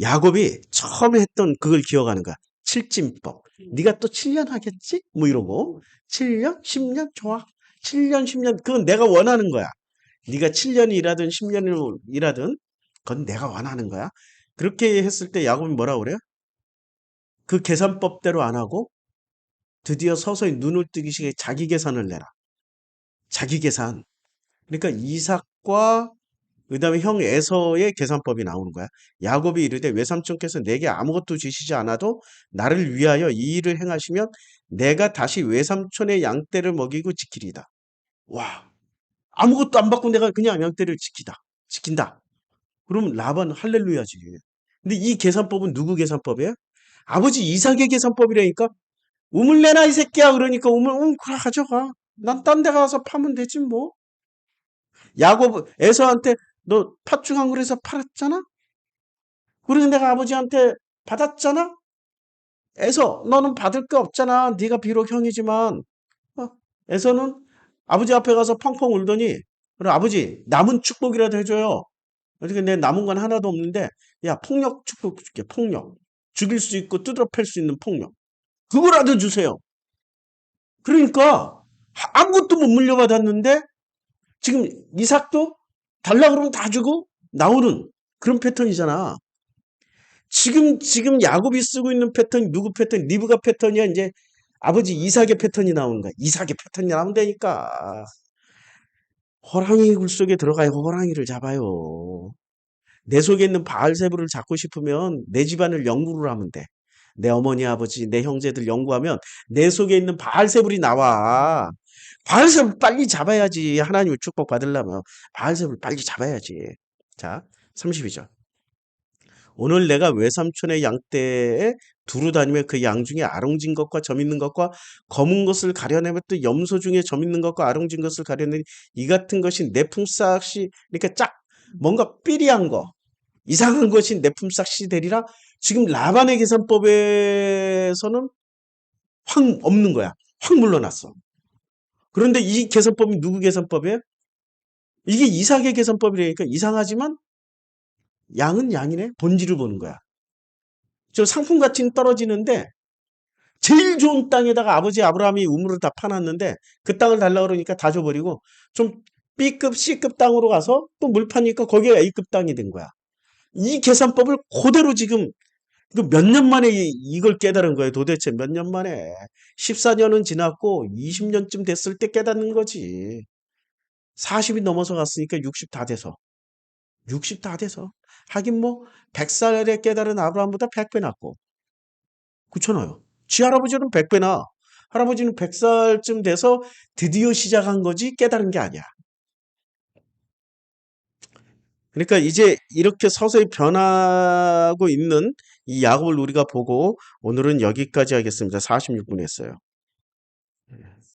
S1: 야곱이 처음에 했던 그걸 기억하는 거야. 칠진법. 네가 또 7년 하겠지? 뭐 이러고 7년? 10년? 좋아. 7년, 10년 그건 내가 원하는 거야. 네가 7년이 일하든 10년을 일하든 그건 내가 원하는 거야. 그렇게 했을 때 야곱이 뭐라고 그래요? 그 계산법대로 안 하고 드디어 서서히 눈을 뜨기 시작해 자기 계산을 내라. 자기 계산. 그러니까 이삭과 그다음에 형 에서의 계산법이 나오는 거야. 야곱이 이르되 외삼촌께서 내게 아무것도 주시지 않아도 나를 위하여 이 일을 행하시면 내가 다시 외삼촌의 양떼를 먹이고 지키리다. 와, 아무것도 안 받고 내가 그냥 양떼를 지킨다. 그러면 라반은 할렐루야지. 근데 이 계산법은 누구 계산법이에요? 아버지 이삭의 계산법이라니까. 우물 내놔 이 새끼야. 그러니까 그래 가져가. 난 딴 데 가서 파면 되지 뭐. 야곱 에서한테 너 팥죽 한 그릇에서 팔았잖아? 그리고 내가 아버지한테 받았잖아? 에서 너는 받을 게 없잖아. 네가 비록 형이지만 어, 에서는 아버지 앞에 가서 펑펑 울더니 그래 아버지 남은 축복이라도 해줘요. 어떻게 내 남은 건 하나도 없는데, 야, 폭력 축복 줄게, 폭력. 죽일 수 있고 뜯어 팰 수 있는 폭력. 그거라도 주세요. 그러니까 아무것도 못 물려받았는데 지금 이삭도 달라 그러면 다 주고 나오는 그런 패턴이잖아. 지금 야곱이 쓰고 있는 패턴이 누구 패턴? 리브가 패턴이야. 이제 아버지 이삭의 패턴이 나오는 거야. 이삭의 패턴이 나오면 되니까. 호랑이 굴 속에 들어가야 호랑이를 잡아요. 내 속에 있는 바알세부를 잡고 싶으면 내 집안을 연구를 하면 돼. 내 어머니, 아버지, 내 형제들 연구하면 내 속에 있는 바알세불이 나와. 바알세불 빨리 잡아야지. 하나님을 축복받으려면 바알세불 빨리 잡아야지. 자, 32절. 오늘 내가 외삼촌의 양떼에 두루 다니며 그 양 중에 아롱진 것과 점 있는 것과 검은 것을 가려내며 또 염소 중에 점 있는 것과 아롱진 것을 가려내니 이 같은 것이 내 품삯이 이렇게 쫙 뭔가 삐리한 거 이상한 것이 내 품삯이 되리라. 지금 라반의 계산법에서는 확 없는 거야. 확 물러났어. 그런데 이 계산법이 누구 계산법이에요? 이게 이삭의 계산법이라니까 이상하지만 양은 양이네. 본질을 보는 거야. 저 상품 가치는 떨어지는데 제일 좋은 땅에다가 아버지 아브라함이 우물을 다 파놨는데 그 땅을 달라고 그러니까 다 줘버리고 좀 B급, C급 땅으로 가서 또 물 파니까 거기가 A급 땅이 된 거야. 이 계산법을 그대로 지금 몇 년 만에 이걸 깨달은 거예요. 도대체 몇 년 만에. 14년은 지났고 20년쯤 됐을 때 깨닫는 거지. 40이 넘어서 갔으니까 60 다 돼서. 60 다 돼서. 하긴 뭐 100살에 깨달은 아브라함보다 100배 낫고. 그렇잖아요. 지 할아버지는 100배나 할아버지는 100살쯤 돼서 드디어 시작한 거지 깨달은 게 아니야. 그러니까 이제 이렇게 서서히 변하고 있는 이 야곱을 우리가 보고 오늘은 여기까지 하겠습니다. 46분 했어요.